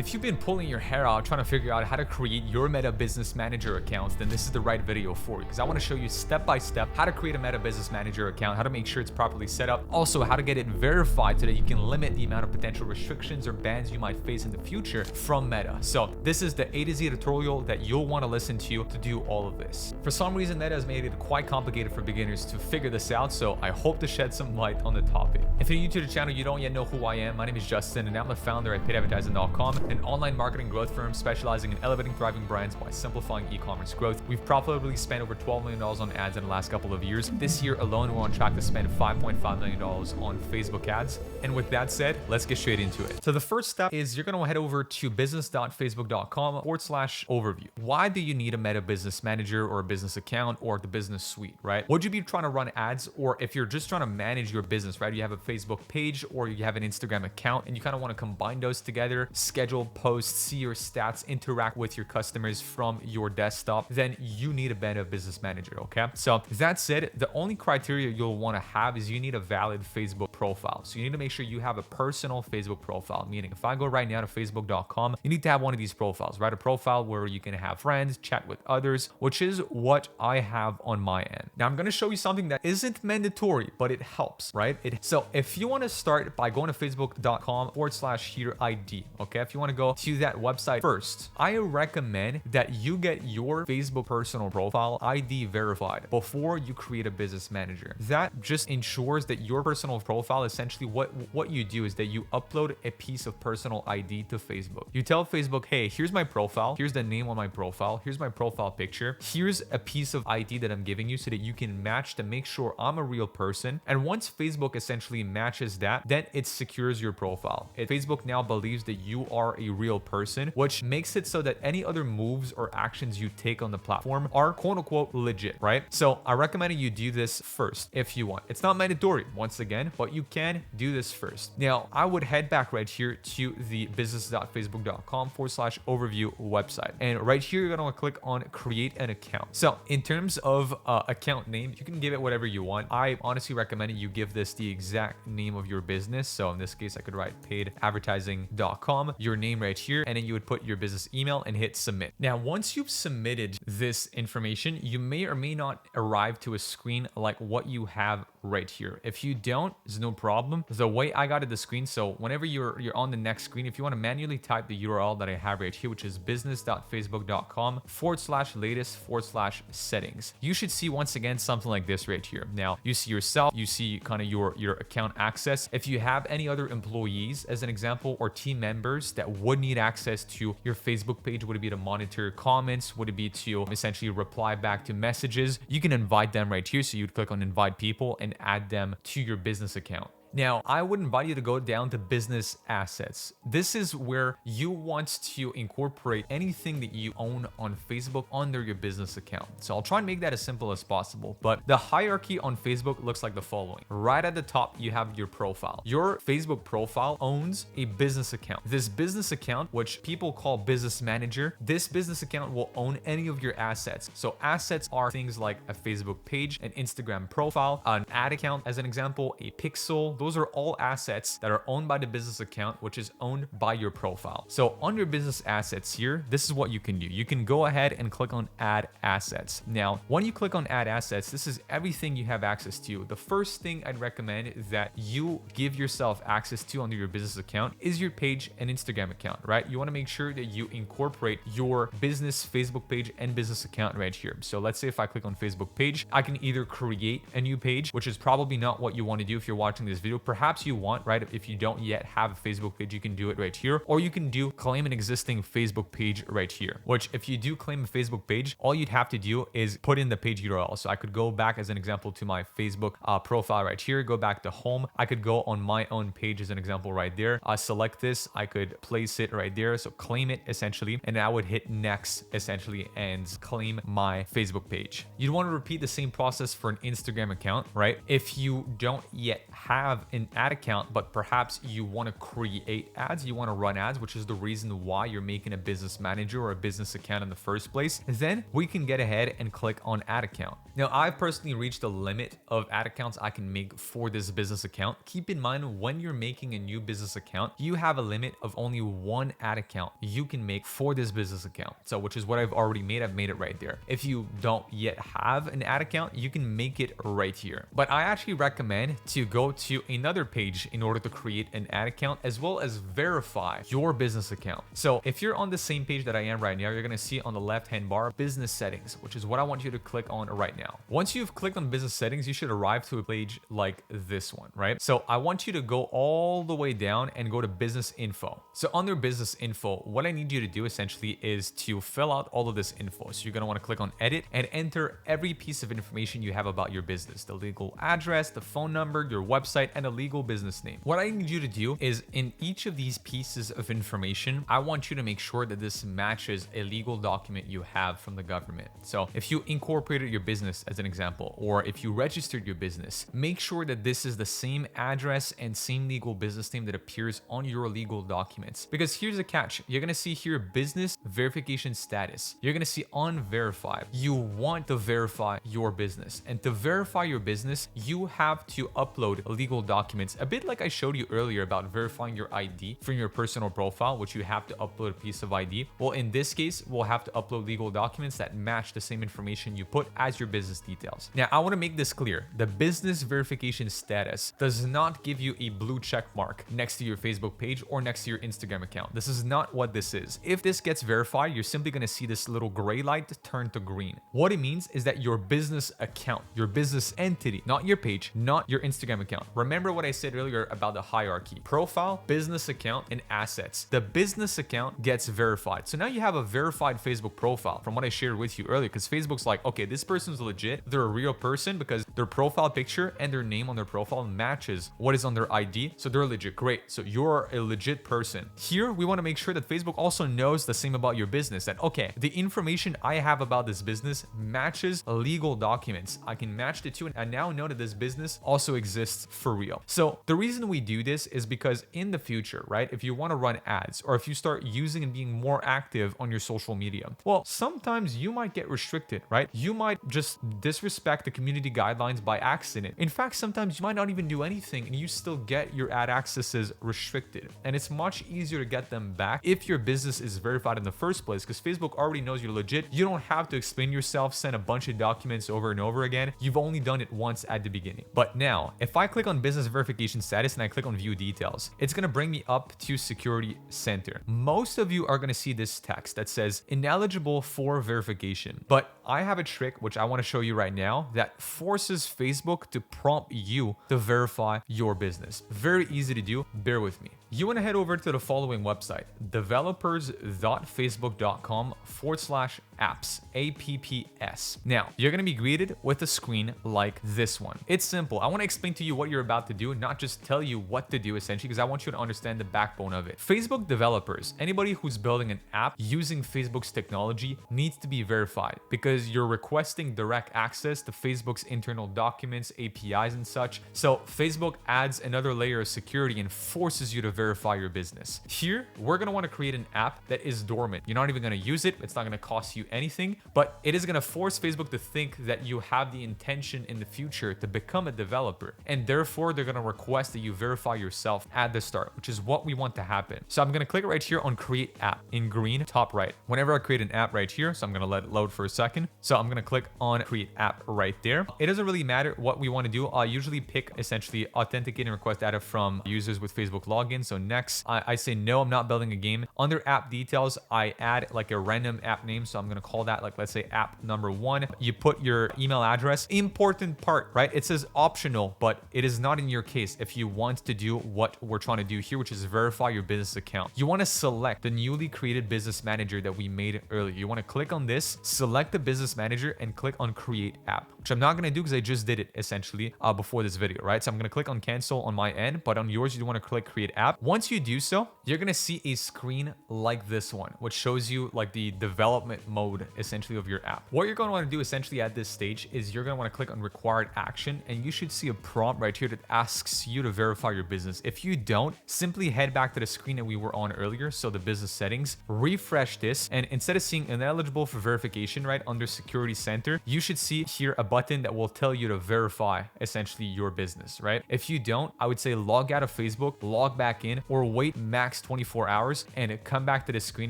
If you've been pulling your hair out trying to figure out how to create your Meta Business Manager account, then this is the right video for you, because I want to show you step by step how to create a Meta Business Manager account, how to make sure it's properly set up, also how to get it verified so that you can limit the amount of potential restrictions or bans you might face in the future from Meta. So this is the A to Z tutorial that you'll want to listen to do all of this. For some reason, Meta has made it quite complicated for beginners to figure this out, so I hope to shed some light on the topic. If you're new to the channel, you don't yet know who I am. My name is Justin, and I'm the founder at paidadvertising.com, an online marketing growth firm specializing in elevating thriving brands by simplifying e-commerce growth. We've profitably spent over $12 million on ads in the last couple of years. This year alone, we're on track to spend $5.5 million on Facebook ads. And with that said, let's get straight into it. So the first step is you're going to head over to business.facebook.com/overview. Why do you need a Meta Business Manager or a business account or the business suite, right? Would you be trying to run ads, or if you're just trying to manage your business, right? You have a Facebook page or you have an Instagram account and you kind of want to combine those together, schedule posts, see your stats, interact with your customers from your desktop, then you need a Meta Business Manager, okay? So that said, the only criteria you'll want to have is you need a valid Facebook profile. So you need to make sure you have a personal Facebook profile, meaning if I go right now to facebook.com, you need to have one of these profiles, right? A profile where you can have friends, chat with others, which is what I have on my end. Now I'm going to show you something that isn't mandatory, but it helps, right? So if you want to start by going to facebook.com/here-ID, okay? If you want to go to that website first, I recommend that you get your Facebook personal profile ID verified before you create a business manager. That just ensures that your personal profile, essentially what you do is that you upload a piece of personal ID to Facebook. You tell Facebook, hey, here's my profile, here's the name on my profile, here's my profile picture, here's a piece of ID that I'm giving you so that you can match to make sure I'm a real person. And once Facebook essentially matches that, then it secures your profile. Facebook now believes that you are a real person, which makes it so that any other moves or actions you take on the platform are quote unquote legit, right? So I recommend you do this first if you want. It's not mandatory once again, but you can do this first. Now I would head back right here to the business.facebook.com/overview website. And right here, you're going to click on create an account. So in terms of account name, you can give it whatever you want. I honestly recommend you give this the exact name of your business. So in this case, I could write paidadvertising.com, your name right here, and then you would put your business email and hit submit. Now, once you've submitted this information, you may or may not arrive to a screen like what you have right here. If you don't, it's no problem. The way I got to the screen, so whenever you're on the next screen, if you want to manually type the URL that I have right here, which is business.facebook.com/latest/settings, you should see once again something like this right here. Now you see yourself, you see kind of your account access. If you have any other employees as an example or team members that would need access to your Facebook page, would it be to monitor comments, would it be to essentially reply back to messages, you can invite them right here. So you'd click on invite people and add them to your business account. Now, I would invite you to go down to business assets. This is where you want to incorporate anything that you own on Facebook under your business account. So I'll try and make that as simple as possible, but the hierarchy on Facebook looks like the following. Right at the top, you have your profile. Your Facebook profile owns a business account. This business account, which people call business manager, this business account will own any of your assets. So assets are things like a Facebook page, an Instagram profile, an ad account, as an example, a pixel. Those are all assets that are owned by the business account, which is owned by your profile. So under business assets here, this is what you can do. You can go ahead and click on add assets. Now, when you click on add assets, this is everything you have access to. The first thing I'd recommend that you give yourself access to under your business account is your page and Instagram account, right? You want to make sure that you incorporate your business Facebook page and business account right here. So let's say if I click on Facebook page, I can either create a new page, which is probably not what you want to do if you're watching this video. Perhaps you want, right? If you don't yet have a Facebook page, you can do it right here, or you can do claim an existing Facebook page right here, which if you do claim a Facebook page, all you'd have to do is put in the page URL. So I could go back as an example to my Facebook profile right here, go back to home. I could go on my own page as an example right there. Select this, I could place it right there. So claim it essentially, and I would hit next essentially and claim my Facebook page. You'd want to repeat the same process for an Instagram account, right? If you don't yet have have an ad account, but perhaps you want to create ads, you want to run ads, which is the reason why you're making a business manager or a business account in the first place, then we can get ahead and click on ad account. Now, I've personally reached the limit of ad accounts I can make for this business account. Keep in mind, when you're making a new business account, you have a limit of only one ad account you can make for this business account. So, which is what I've already made. I've made it right there. If you don't yet have an ad account, you can make it right here. But I actually recommend to go to another page in order to create an ad account, as well as verify your business account. So if you're on the same page that I am right now, you're going to see on the left-hand bar, business settings, which is what I want you to click on right now. Once you've clicked on business settings, you should arrive to a page like this one, right? So I want you to go all the way down and go to business info. So under business info, what I need you to do essentially is to fill out all of this info. So you're going to want to click on edit and enter every piece of information you have about your business, the legal address, the phone number, your website, and a legal business name. What I need you to do is in each of these pieces of information, I want you to make sure that this matches a legal document you have from the government. So if you incorporated your business as an example, or if you registered your business, make sure that this is the same address and same legal business name that appears on your legal documents. Because here's the catch. You're going to see here business verification status. You're going to see unverified. You want to verify your business. And to verify your business, you have to upload legal documents, a bit like I showed you earlier about verifying your ID from your personal profile, which you have to upload a piece of ID. Well, in this case, we'll have to upload legal documents that match the same information you put as your business details. Now, I want to make this clear. The business verification status does not give you a blue check mark next to your Facebook page or next to your Instagram account. This is not what this is. If this gets verified, you're simply going to see this little gray light turn to green. What it means is that your business account, your business entity, not your page, not your Instagram account. Remember what I said earlier about the hierarchy: profile, business account, and assets. The business account gets verified. So now you have a verified Facebook profile from what I shared with you earlier, because Facebook's like, okay, this person's legit. They're a real person because their profile picture and their name on their profile matches what is on their ID. So they're legit. Great. So you're a legit person. Here, we want to make sure that Facebook also knows the same about your business, that, okay, the information I have about this business matches legal documents. I can match the two, and I now know that this business also exists for real. So the reason we do this is because in the future, right, if you want to run ads, or if you start using and being more active on your social media, well, sometimes you might get restricted, right? You might just disrespect the community guidelines by accident. In fact, sometimes you might not even do anything and you still get your ad accesses restricted. And it's much easier to get them back if your business is verified in the first place, because Facebook already knows you're legit. You don't have to explain yourself, send a bunch of documents over and over again. You've only done it once at the beginning. But now, if I click on business verification status and I click on view details, it's going to bring me up to security center. Most of you are going to see this text that says ineligible for verification. But I have a trick, which I want to show you right now, that forces Facebook to prompt you to verify your business. Very easy to do. Bear with me. You want to head over to the following website, developers.facebook.com/apps, APPS. Now, you're going to be greeted with a screen like this one. It's simple. I want to explain to you what you're about to do, not just tell you what to do essentially, because I want you to understand the backbone of it. Facebook developers, anybody who's building an app using Facebook's technology, needs to be verified, because you're requesting direct access to Facebook's internal documents, APIs, and such. So Facebook adds another layer of security and forces you to verify your business. Here, we're going to want to create an app that is dormant. You're not even going to use it. It's not going to cost you anything, but it is going to force Facebook to think that you have the intention in the future to become a developer. And therefore, they're going to request that you verify yourself at the start, which is what we want to happen. So I'm going to click right here on create app in green, top right. Whenever I create an app right here, so I'm going to let it load for a second. So I'm going to click on create app right there. It doesn't really matter what we want to do. I usually pick essentially authenticate and request data from users with Facebook login. So next, I say, no, I'm not building a game. Under app details, I add like a random app name. So I'm going to call that, like, let's say app number 1. You put your email address. Important part, right? It says optional, but it is not in your case if you want to do what we're trying to do here, which is verify your business account. You want to select the newly created business manager that we made earlier. You want to click on this, select the business manager, and click on create app. which I'm not going to do because I just did it essentially before this video, right? So I'm going to click on cancel on my end, but on yours, you want to click create app. Once you do so, you're going to see a screen like this one, which shows you like the development mode essentially of your app. What you're going to want to do essentially at this stage is you're going to want to click on required action, and you should see a prompt right here that asks you to verify your business. If you don't, simply head back to the screen that we were on earlier, so the business settings, refresh this, and instead of seeing ineligible for verification right under security center, you should see here a button that will tell you to verify essentially your business, right? If you don't, I would say log out of Facebook, log back in, or wait max 24 hours and come back to the screen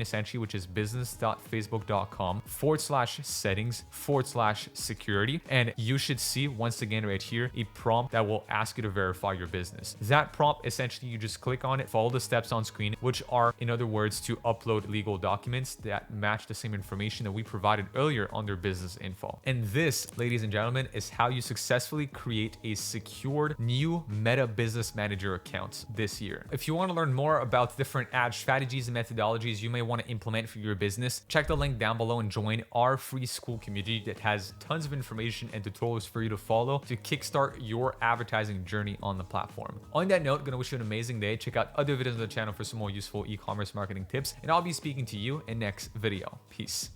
essentially, which is business.facebook.com/settings/security, and you should see once again right here a prompt that will ask you to verify your business. That prompt essentially, you just click on it, follow the steps on screen, which are, in other words, to upload legal documents that match the same information that we provided earlier under business info. And this, ladies and gentlemen, is how you successfully create a secured new Meta Business Manager account this year. If you want to learn more about different ad strategies and methodologies you may want to implement for your business, check the link down below and join our free school community that has tons of information and tutorials for you to follow to kickstart your advertising journey on the platform. On that note, gonna wish you an amazing day. Check out other videos on the channel for some more useful e-commerce marketing tips, and I'll be speaking to you in next video. Peace.